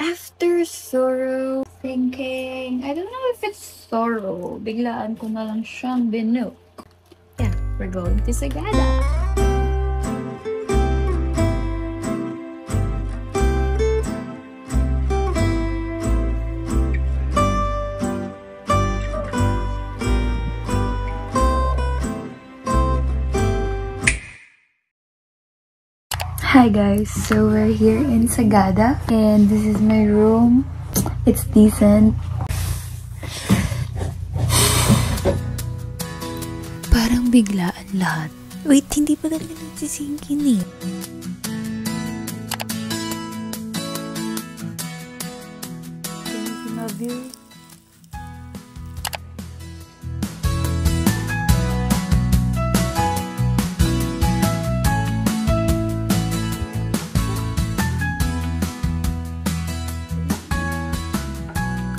After sorrow, thinking, I don't know if it's sorrow. Biglaan ko na lang siyang binook. Yeah, we're going to Sagada. Hi guys, so we're here in Sagada and this is my room. It's decent. Parang biglaan lahat. Wait, hindi pa talaga nagsisingkin eh. Can you see my view?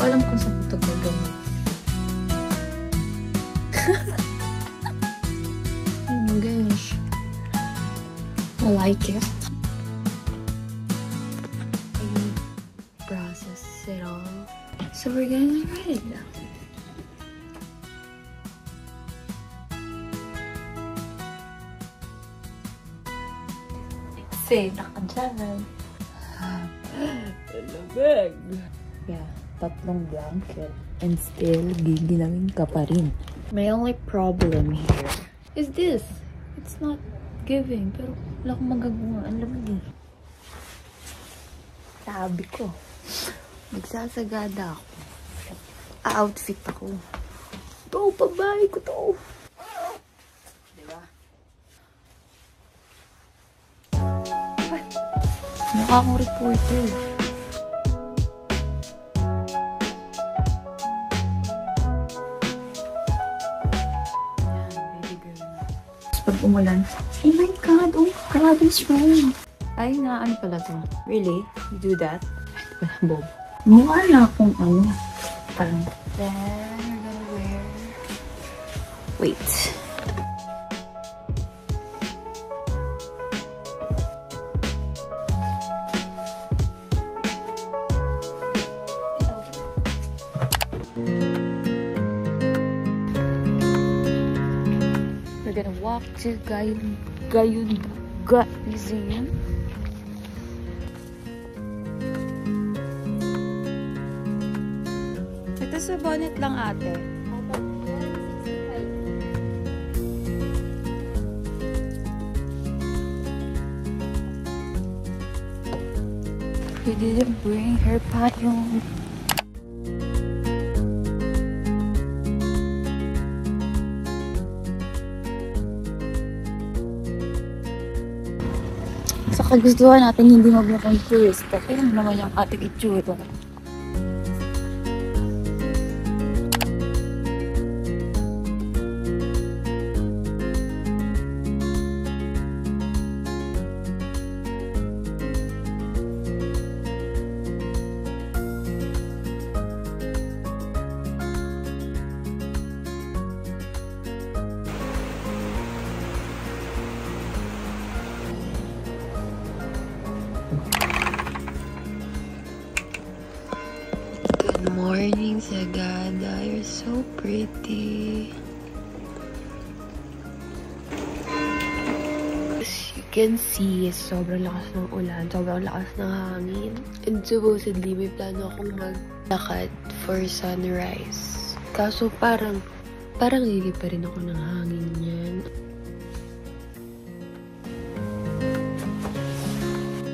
Alam kung saan ito gagawin. Oh my gosh. I like it. I process it all. So we're gonna write it down. Say, nakadyan. Talabag. Yeah. Tatlong blanket and still giginawin ka pa rin. My only problem here is this. It's not giving, pero wala akong magagawa. Ang lamig eh. Sabi ko, magsasagada ako. Outfit ako. Ito, pabahay ko to. Diba? Mukha akong reporter. Pag umulan, oh my god, oh, grabe strong. Ay, na ano pala to? Really? You do that? Bob. Mukha na akong ano. Parang, then we're gonna wear... Wait. We're gonna walk to Gayunga Museum. Ito sa bonnet lang ate. We didn't bring her payong. Sa kagustuhan natin hindi maglakang tourist. Kaya naman yung ating itsura. Good morning, Sagada. You're so pretty. As you can see, sobrang lakas ng ulan, sobrang lakas ng hangin. And supposedly, may plano akong maglakad for sunrise. Kaso parang lili pa rin ako ng hangin yan.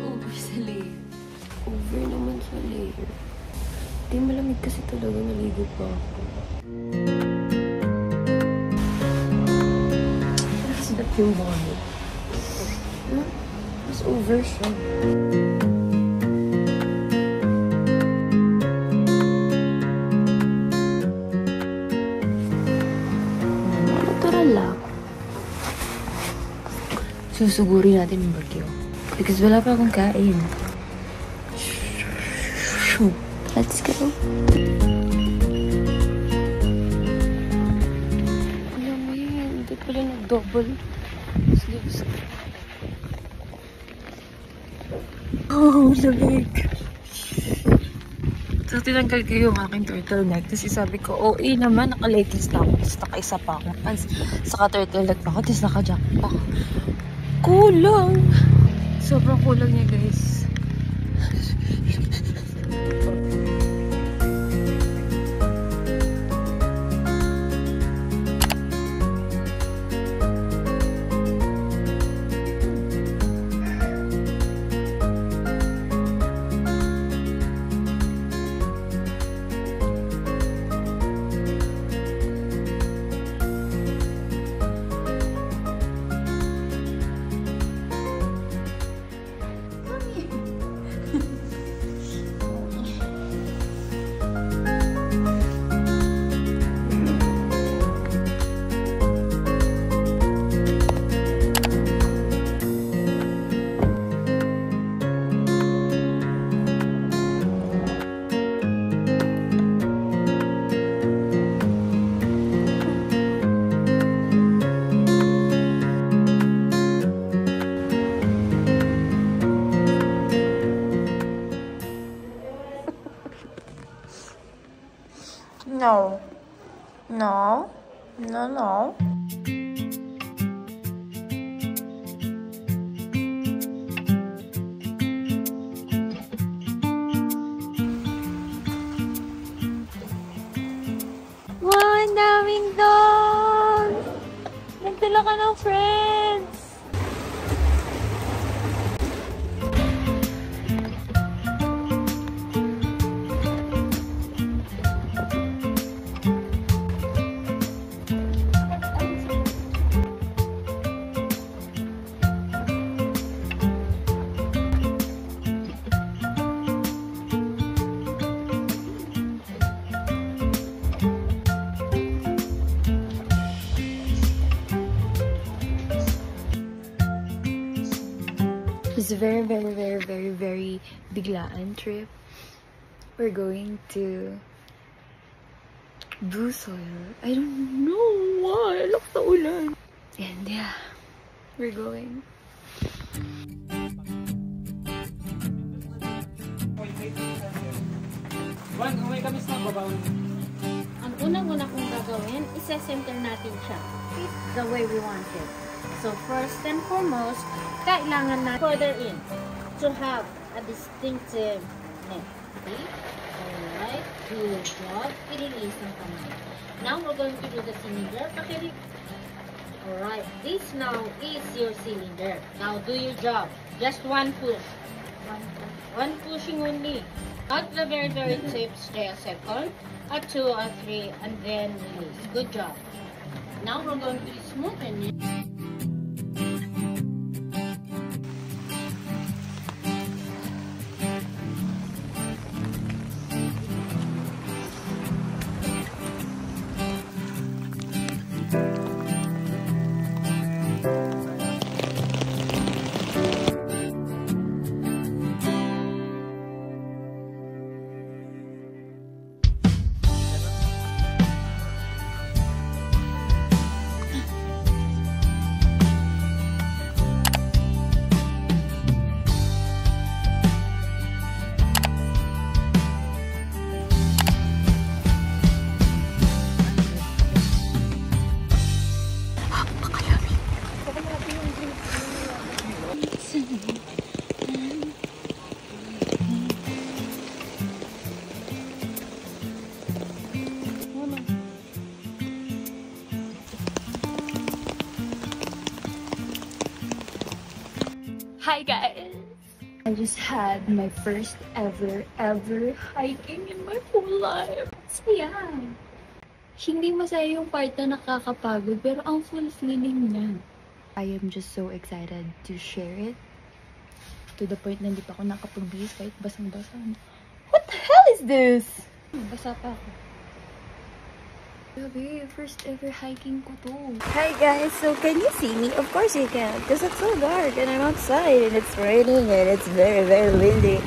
Over sa layer. Over naman sa layer. Di malamig kasi talaga, naligo pa ako. Kasi ba't yung bonnet? Mas over siya. Natural lang. Susugurin natin yung bagyo. Because wala pa akong kain. Let's go. Lamig. Hindi pala nag-double sleeves. Oh, lamig. So, tinanggal ko yung aking turtleneck. Kasi sabi ko, OA naman, naka-leggings na ako. Tapos naka-isa pa ako. Saka turtleneck pa ako. Tapos naka-jacket pa ako. Kulang! Sobrang kulang niya, guys. No. No. No, no. Wow, ang daming dogs! Nagtala ka ng friends! It's a very biglaan trip. We're going to Busoil. I don't know why. Look sa ulan. And yeah, we're going. Umay kami sa babaw. Ang unang-una kong gagawin, isa-center natin siya. Fit the way we want it. So first and foremost, kailangan na further in to have a distinctive neck. Okay? Alright. Good job. I-release ng kamay. Now we're going to do the cylinder. Alright. This now is your cylinder. Now do your job. Just one push. One pushing only. Not the very tip. Stay a second. A 2, a 3, and then release. Good job. Now we're going to smoothen it. Hi guys! I just had my first ever hiking in my whole life. Saya! Hindi masaya yung part na nakakapagod, pero ang fulfilling niya. I am just so excited to share it. To the point na hindi pa ako nakapag-bihis kahit basang-basa. What the hell is this? Basa pa ako. Grabe, first ever hiking ko to. Hi guys, so can you see me? Of course you can, because it's so dark and I'm outside and it's raining and it's very windy.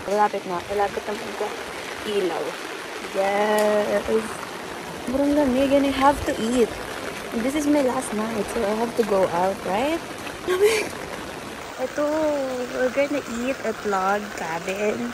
Malapit na mag-ilaw. Yes. Sobrang lamig and I have to eat. And this is my last night, so I have to go out, right? Lamig! Ito, we're gonna eat at log cabin.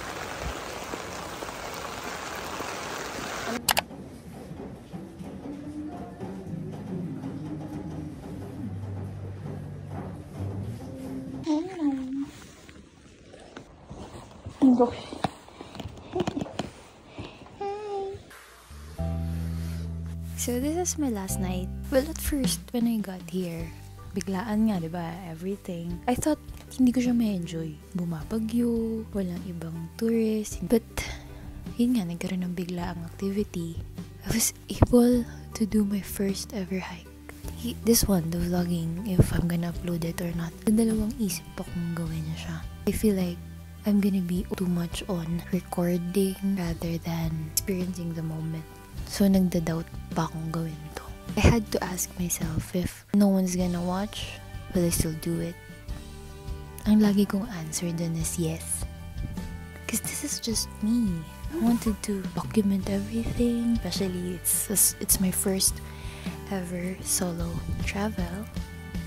So this is my last night. Well, at first, when I got here, biglaan nga, diba? Everything. I thought, hindi ko siya ma-enjoy. Bumabagyo, walang ibang tourist. But, yun nga, nagkaroon ng biglaang activity. I was able to do my first ever hike. This one, the vlogging, if I'm gonna upload it or not. Dalawang isip pa kung gawin niya siya. I feel like I'm gonna be too much on recording rather than experiencing the moment. So, nagda-doubt pa akong gawin to. I had to ask myself if no one's gonna watch, will I still do it? Ang lagi kong answer dun is yes. Because this is just me. I wanted to document everything, especially it's my first ever solo travel.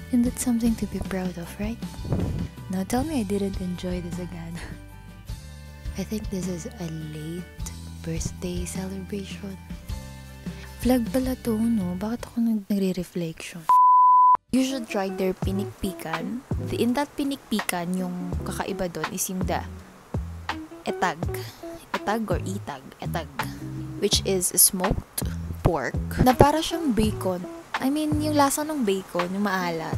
And that's something to be proud of, right? Now tell me I didn't enjoy this again. I think this is a late birthday celebration. Vlog pala to, no? Bakit ako nagre-reflection? You should try their pinikpikan. In that pinikpikan, yung kakaiba doon is yung etag. Etag or itag? Etag. Which is smoked pork. Na para siyang bacon. I mean, yung lasa ng bacon, yung maalat.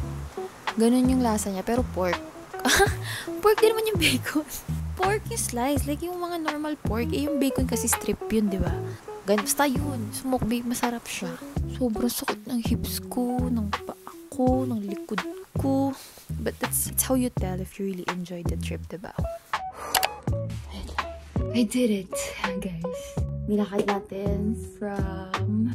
Ganun yung lasa niya, pero pork. Pork din naman yung bacon. Pork yung slice. Like yung mga normal pork. Yung bacon kasi strip yun, di ba? Basta yun. Smoked bacon, masarap siya. Sobrang sakit ng hips ko, ng paa ko, ng likod ko. But that's how you tell if you really enjoyed the trip, diba? I did it, guys. Nilakad natin from...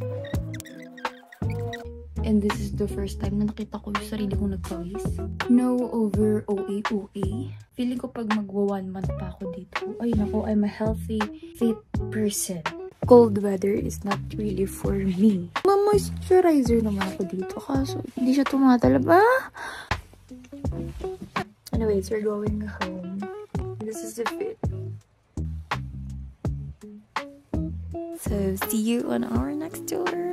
And this is the first time na nakita ko yung sarili kong nagpawis. No over OA. Feeling ko pag magwa 1 month pa ako dito. Ay nako, I'm a healthy, fit person. Cold weather is not really for me. Ma-moisturizer naman ako dito. Kaso, hindi siya tumatalab. Anyways, we're going home. This is the fit. So, see you on our next tour.